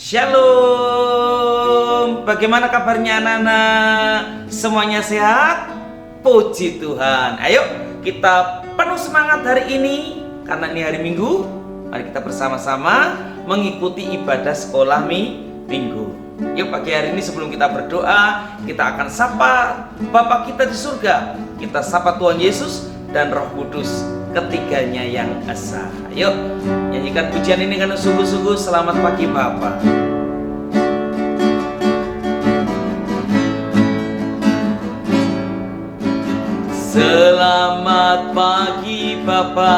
Shalom. Bagaimana kabarnya anak-anak? Semuanya sehat? Puji Tuhan. Ayo kita penuh semangat hari ini karena ini hari Minggu. Mari kita bersama-sama mengikuti ibadah sekolah Minggu. Yuk pagi hari ini sebelum kita berdoa, kita akan sapa Bapa kita di surga. Kita sapa Tuhan Yesus dan Roh Kudus, ketiganya yang esa. Yuk nyanyikan pujian ini karena sungguh-sungguh selamat pagi Bapa. Selamat pagi Bapa,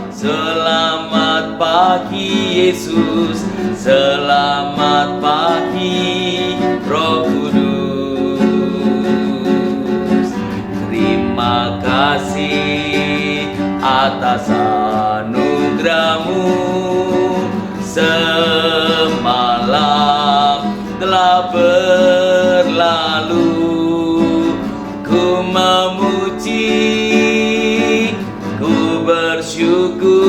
selamat pagi Yesus, selamat pagi Roh Kudus. Terima kasih atas anugerah-Mu, semalam telah berlalu. Ku memuji, ku bersyukur,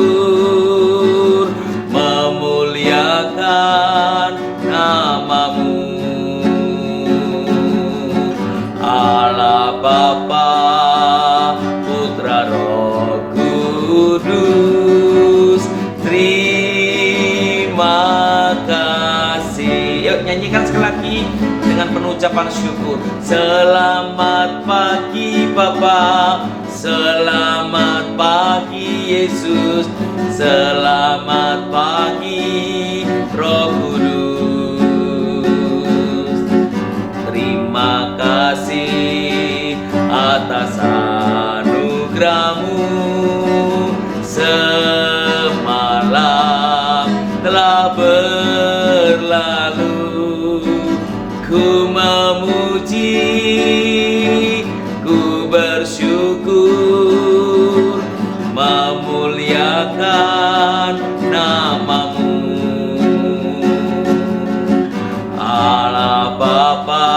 memuliakan nama-Mu. Allah Bapa, Putra Roh Kudus, terima kasih. Yuk nyanyikan sekali lagi dengan penuh ucapan syukur. Selamat pagi Bapa, selamat pagi Yesus, selamat pagi Roh Kudus. Terima kasih atas anugerah-Mu, semalam telah berlalu. Ku memuji, ku bersyukur, memuliakan nama-Mu. Allah Bapa,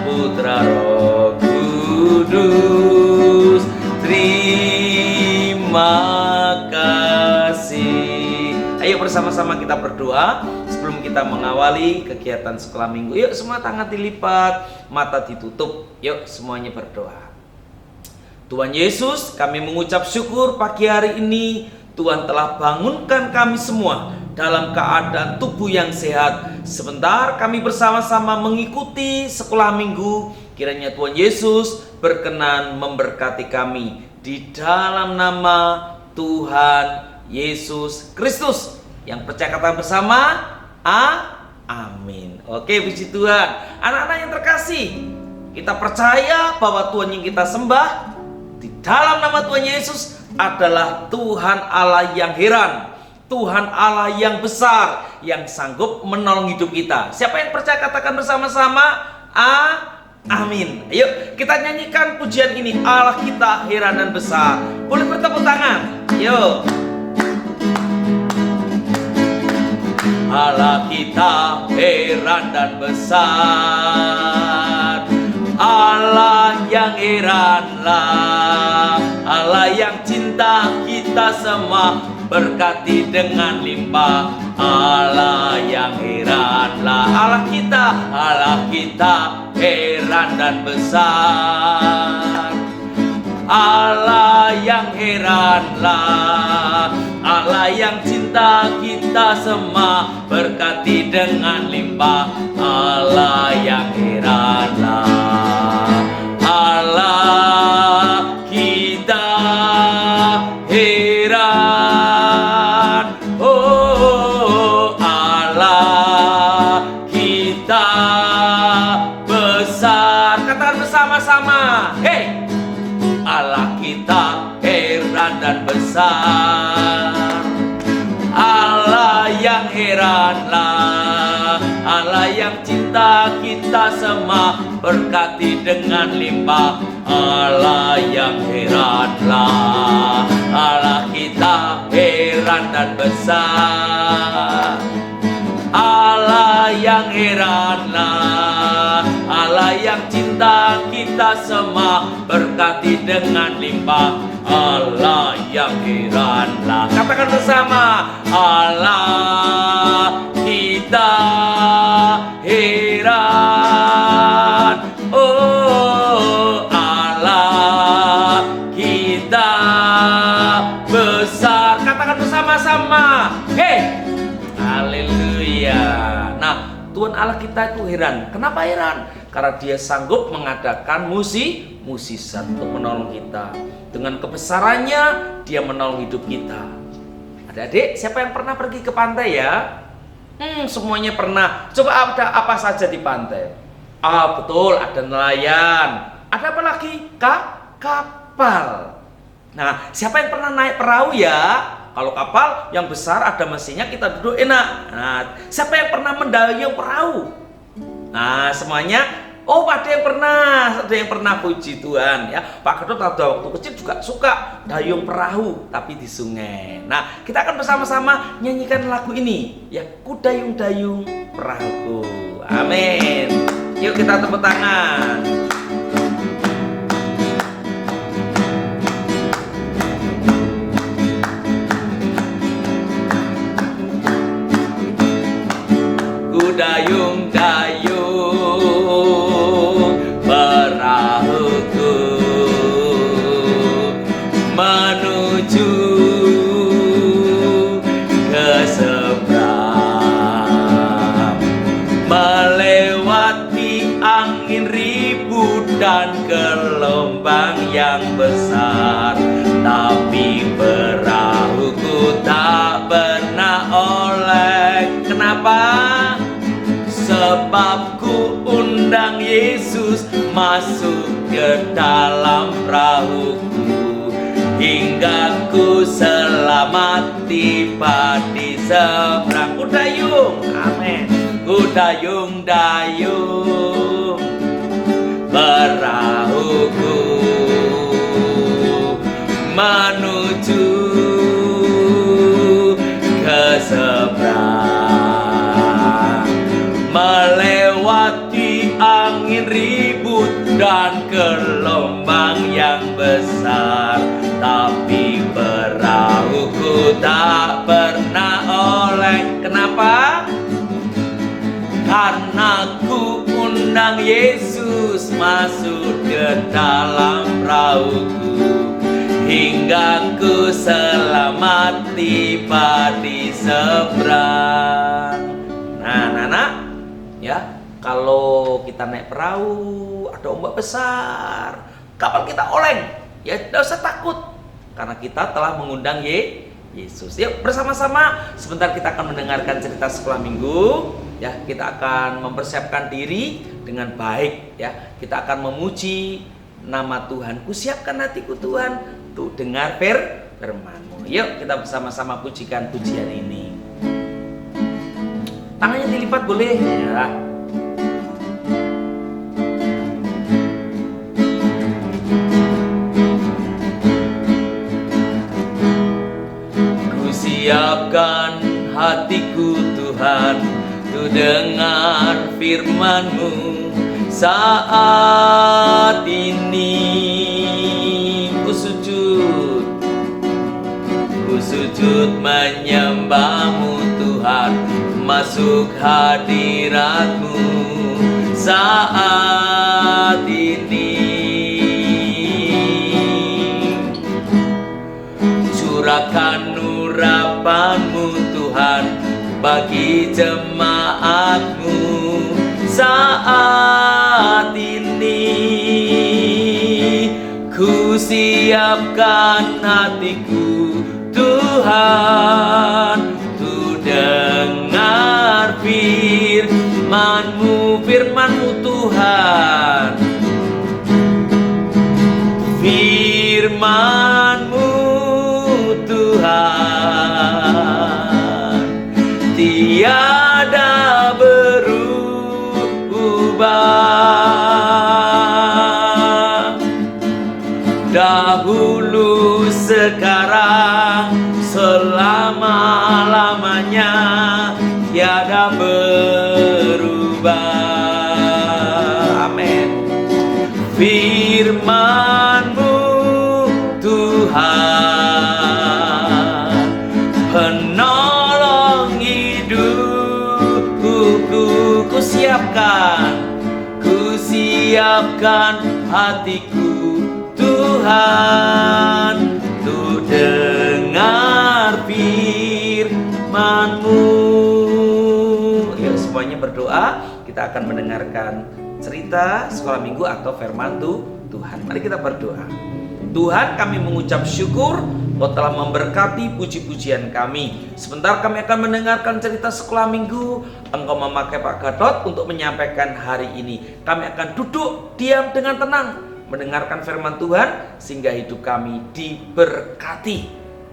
Putra Roh Kudus, terima kasih. Ayo bersama-sama kita berdoa sebelum kita mengawali kegiatan sekolah Minggu. Yuk semua tangan dilipat, mata ditutup. Yuk semuanya berdoa. Tuhan Yesus, kami mengucap syukur pagi hari ini Tuhan telah bangunkan kami semua dalam keadaan tubuh yang sehat. Sebentar kami bersama-sama mengikuti sekolah Minggu. Kiranya Tuhan Yesus berkenan memberkati kami di dalam nama Tuhan Yesus Kristus. Yang percaya kata bersama, amin. Oke, puji Tuhan. Anak-anak yang terkasih, kita percaya bahwa Tuhan yang kita sembah di dalam nama Tuhan Yesus adalah Tuhan Allah yang heran, Tuhan Allah yang besar, yang sanggup menolong hidup kita. Siapa yang percaya katakan bersama-sama, amin. Ayo kita nyanyikan pujian ini. Allah kita heran dan besar. Boleh bertepuk tangan. Yuk. Allah kita heran dan besar, Allah yang heranlah, Allah yang cinta kita semua, berkati dengan limpah. Allah yang heranlah, Allah kita heran dan besar, Allah yang heranlah, Allah yang cinta kita semua, berkati dengan limpah. Allah yang heranlah, Allah kita heran. Oh Allah kita besar. Katakan bersama-sama, hey! Allah kita heran dan besar, Allah yang heranlah, Allah yang cinta kita semua, berkati dengan limpah. Allah yang heranlah, Allah kita heran dan besar, Allah yang heranlah, Allah yang cinta kita semua, berkati dengan limpah. Allah yang heranlah. Katakan bersama, Allah kita Tuhan Allah kita itu heran. Kenapa heran? Karena Dia sanggup mengadakan mukjizat untuk menolong kita. Dengan kebesarannya Dia menolong hidup kita. Adik-adik, siapa yang pernah pergi ke pantai ya? Semuanya pernah. Coba ada apa saja di pantai? Betul, ada nelayan. Ada apa lagi? Kapal. Nah, siapa yang pernah naik perahu ya? Kalau kapal yang besar ada mesinnya, kita duduk enak. Nah, siapa yang pernah mendayung perahu? Nah, semuanya, ada yang pernah, puji Tuhan ya. Pak Kedot ada waktu kecil juga suka dayung perahu tapi di sungai. Nah, kita akan bersama-sama nyanyikan lagu ini ya, Ku dayung-dayung perahuku. Amin. Yuk kita tepuk tangan. Dayung-dayung perahuku menuju ke seberang, melewati angin ribut dan gelombang yang besar, tapi perahuku tak pernah oleng. Kenapa? Sebab ku undang Yesus masuk ke dalam perahuku, hingga ku selamat tiba di seberang. Ku dayung, amin. Ku dayung-dayung perahuku menuju ke seberang, melewati angin ribut dan gelombang yang besar, tapi perahuku tak pernah oleng. Kenapa? Karena ku undang Yesus masuk ke dalam perahuku, hingga ku selamat tiba di seberang. Nah, anak-anak, ya, kalau kita naik perahu, ada ombak besar, kapal kita oleng, ya tidak usah takut, karena kita telah mengundang Yesus. Yuk bersama-sama, sebentar kita akan mendengarkan cerita sekolah minggu. Ya, kita akan mempersiapkan diri dengan baik. Ya, kita akan memuji nama Tuhan. Kusiapkan hatiku Tuhan untuk dengar firman-Mu. Yuk kita bersama-sama pujikan pujian ini. Tangannya dilipat boleh ya. Kusiapkan hatiku Tuhan untuk dengar firman-Mu saat ini. Ku sujud menyembah-Mu Tuhan, masuk hadirat-Mu saat ini. Curahkan urapan-Mu Tuhan bagi jemaat-Mu saat ini. Ku siapkan hatiku Tuhan untuk dengar firman-Mu, firman-Mu Tuhan, firman-Mu Tuhan tiada berubah, dahulu sekarang selama-lamanya tiada berubah. Amin. Firman-Mu Tuhan, penolong hidupku. Ku siapkan hatiku Tuhan untuk dengar firman-Mu. Yuk semuanya berdoa. berdoa, kita akan mendengarkan cerita sekolah minggu atau firman Tuhan. Mari kita berdoa. Tuhan, kami mengucap syukur Kau telah memberkati puji-pujian kami. Sebentar kami akan mendengarkan cerita sekolah minggu. Engkau memakai Pak Gatot untuk menyampaikan hari ini. Kami akan duduk diam dengan tenang mendengarkan firman Tuhan sehingga hidup kami diberkati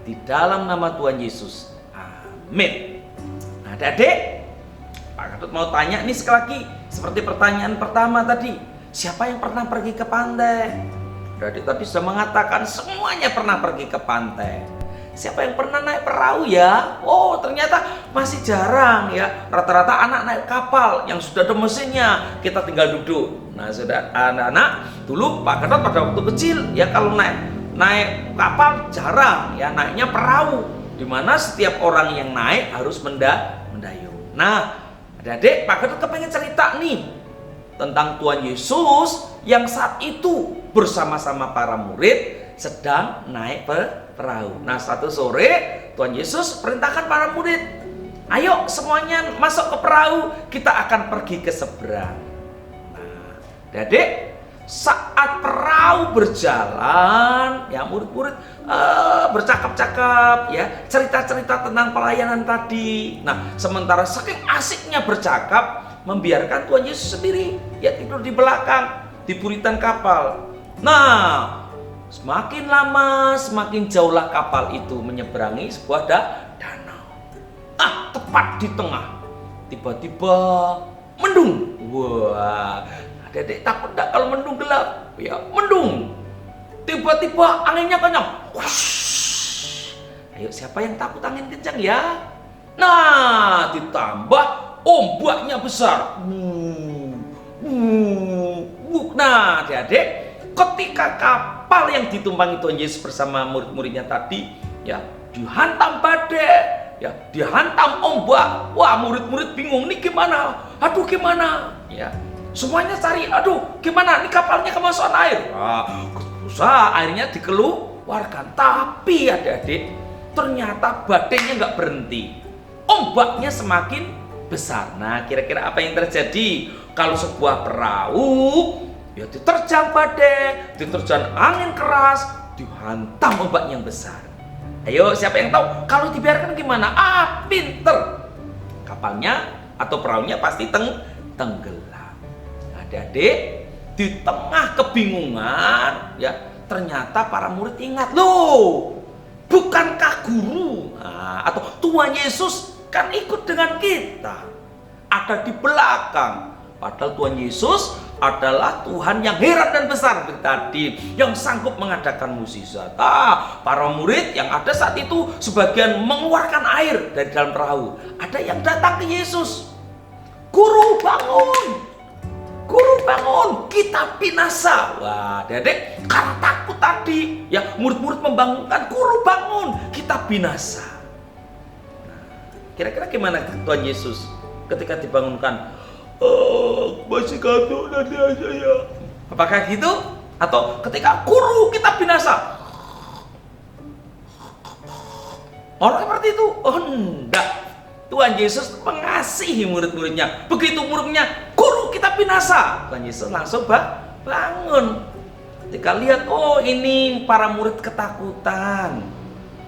di dalam nama Tuhan Yesus. Amin. Nah, Adik, Pak Gatot mau tanya nih sekali lagi, seperti pertanyaan pertama tadi, siapa yang pernah pergi ke pantai? Adik tadi sudah mengatakan semuanya pernah pergi ke pantai. Siapa yang pernah naik perahu ya? Oh, ternyata masih jarang ya. Rata-rata anak naik kapal yang sudah ada mesinnya. Kita tinggal duduk. Nah, sudah anak-anak dulu Pak Gatot pada waktu kecil ya, kalau naik kapal jarang ya, naiknya perahu, dimana setiap orang yang naik harus mendayung. Nah, adik-adik, Pak Gatot kepengen cerita nih tentang Tuhan Yesus yang saat itu bersama-sama para murid sedang naik perahu. Nah, satu sore Tuhan Yesus perintahkan para murid, ayo semuanya masuk ke perahu, kita akan pergi ke seberang. Nah, adik, saat perahu berjalan, ya murid-murid bercakap-cakap ya, cerita-cerita tentang pelayanan tadi. Nah, sementara saking asiknya bercakap, membiarkan Tuhan Yesus sendiri ya tidur di belakang di buritan kapal. Nah, semakin lama semakin jauhlah kapal itu menyeberangi sebuah danau. Tepat di tengah tiba-tiba mendung. Wah, adik-adik takut enggak kalau mendung gelap? Ya, mendung. Tiba-tiba anginnya kencang. Wush. Ayo, siapa yang takut angin kencang ya? Nah, ditambah ombaknya besar. Nah, adik-adik, ketika kapal yang ditumpangi Tuhan Yesus bersama murid-muridnya tadi ya dihantam badai, ya dihantam ombak. Wah, murid-murid bingung nih gimana? Aduh, gimana? Ya, semuanya cari. Aduh, gimana? Nih kapalnya kemasukan air. Berusaha airnya dikeluarkan, tapi adik-adik, ternyata badainya nggak berhenti. Ombaknya semakin besar. Nah, kira-kira apa yang terjadi kalau sebuah perahu ya diterjang badai, diterjang angin keras, dihantam ombak yang besar? Ayo, siapa yang tahu? Kalau dibiarkan gimana? Pinter. Kapalnya atau perahunya pasti tenggelam. Adik-adik, di tengah kebingungan ya, ternyata para murid ingat, loh, bukankah guru atau Tuhan Yesus kan ikut dengan kita, ada di belakang. Padahal Tuhan Yesus adalah Tuhan yang heran dan besar seperti tadi, yang sanggup mengadakan mukjizat. Para murid yang ada saat itu sebagian mengeluarkan air dari dalam perahu. Ada yang datang ke Yesus, "Guru, bangun! Guru, bangun! Kita binasa!" Wah, adik-adik, karena takut tadi ya, murid-murid membangunkan, "Guru, bangun! Kita binasa!" Kira-kira gimana Tuhan Yesus ketika dibangunkan? Masih kantuk nanti aja ya. Apakah gitu? Atau ketika guru kita binasa, orang seperti itu? Oh, enggak. Tuhan Yesus mengasihi murid-muridnya. Begitu muridnya, guru kita binasa, Tuhan Yesus langsung bangun. Ketika lihat, oh ini para murid ketakutan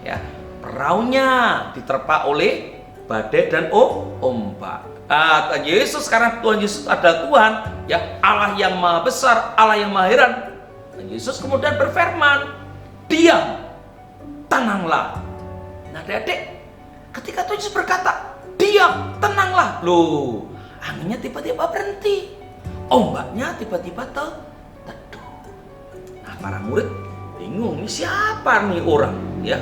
ya, perahunya diterpa oleh badai dan ombak. Tuhan Yesus, karena Tuhan Yesus adalah Tuhan ya, Allah yang maha besar, Allah yang maha heran. Tuhan Yesus kemudian berfirman, "Diam, tenanglah." Nah, adik-adik, ketika Tuhan Yesus berkata, "Diam, tenanglah," loh, anginnya tiba-tiba berhenti, ombaknya tiba-tiba teduh. Nah, para murid bingung, ini siapa nih orang ya,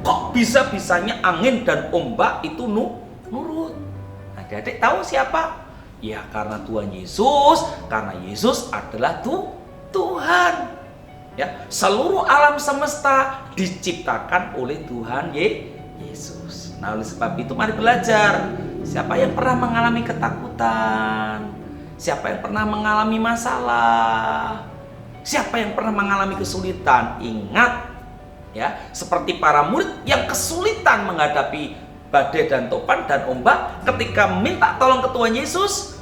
kok bisa-bisanya angin dan ombak itu nurut? Adik-adik tahu siapa? Ya, karena Tuhan Yesus, karena Yesus adalah Tuhan. Ya, seluruh alam semesta diciptakan oleh Tuhan Yesus. Nah, oleh sebab itu mari belajar. Siapa yang pernah mengalami ketakutan? Siapa yang pernah mengalami masalah? Siapa yang pernah mengalami kesulitan? Ingat ya, seperti para murid yang kesulitan menghadapi badai dan topan dan ombak, ketika minta tolong ke Tuhan Yesus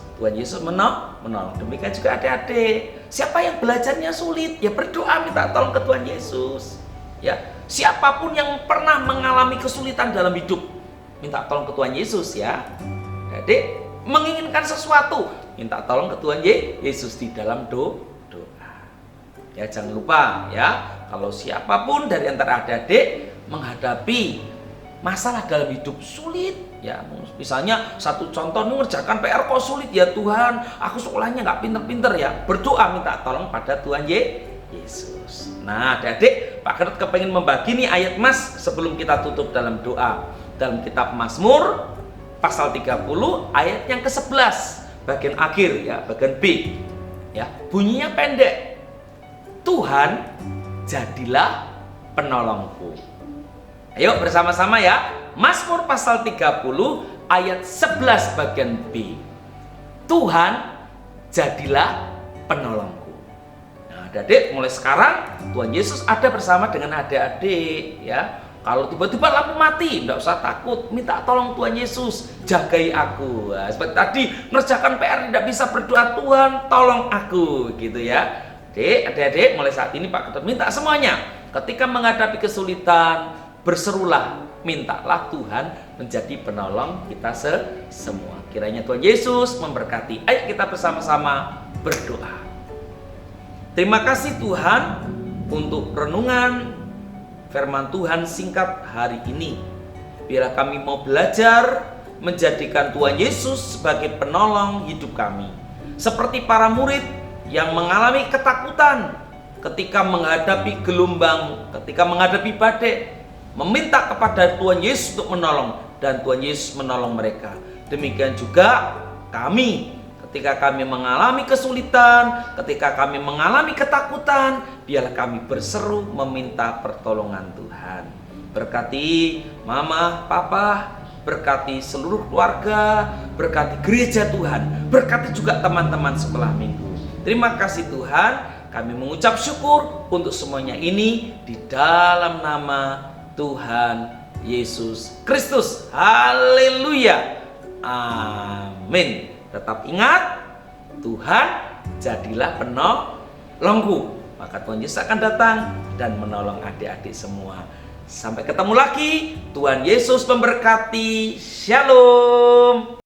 menolong. Demikian juga adik-adik, siapa yang belajarnya sulit, ya berdoa minta tolong ke Tuhan Yesus. Ya, siapapun yang pernah mengalami kesulitan dalam hidup, minta tolong ke Tuhan Yesus ya. Adik menginginkan sesuatu, minta tolong ke Tuhan Yesus di dalam doa. Ya, jangan lupa ya, kalau siapapun dari antara adik-adik menghadapi masalah dalam hidup sulit, ya misalnya satu contoh, mengerjakan PR kok sulit ya Tuhan, aku sekolahnya nggak pinter-pinter ya, berdoa minta tolong pada Tuhan Yesus. Nah adik-adik, Pak Kedut kepengen membagi nih ayat mas sebelum kita tutup dalam doa. Dalam kitab Mazmur pasal 30 ayat yang ke-11 bagian akhir ya, bagian B ya, bunyinya pendek. Tuhan jadilah penolongku. Ayo bersama-sama ya, Mazmur pasal 30 ayat 11 bagian B. Tuhan jadilah penolongku. Nah adik-adik, mulai sekarang Tuhan Yesus ada bersama dengan adik-adik ya. Kalau tiba-tiba lampu mati, tidak usah takut, minta tolong Tuhan Yesus, jagai aku. Nah, seperti tadi, ngerjakan PR tidak bisa berdoa, Tuhan tolong aku, gitu ya. Adik-adik, mulai saat ini Pak Kedut minta semuanya, ketika menghadapi kesulitan, berserulah, mintalah Tuhan menjadi penolong kita semua. Kiranya Tuhan Yesus memberkati. Ayo kita bersama-sama berdoa. Terima kasih Tuhan untuk renungan firman Tuhan singkat hari ini. Biarlah kami mau belajar menjadikan Tuhan Yesus sebagai penolong hidup kami. Seperti para murid yang mengalami ketakutan ketika menghadapi gelombang, ketika menghadapi badai, meminta kepada Tuhan Yesus untuk menolong, dan Tuhan Yesus menolong mereka. Demikian juga kami, ketika kami mengalami kesulitan, ketika kami mengalami ketakutan, biarlah kami berseru meminta pertolongan Tuhan. Berkati mama, papa, berkati seluruh keluarga, berkati gereja Tuhan, berkati juga teman-teman sekolah minggu. Terima kasih Tuhan, kami mengucap syukur untuk semuanya ini di dalam nama Tuhan Yesus Kristus. Haleluya. Amin. Tetap ingat, Tuhan jadilah penolongku. Maka Tuhan Yesus akan datang dan menolong adik-adik semua. Sampai ketemu lagi. Tuhan Yesus memberkati. Shalom.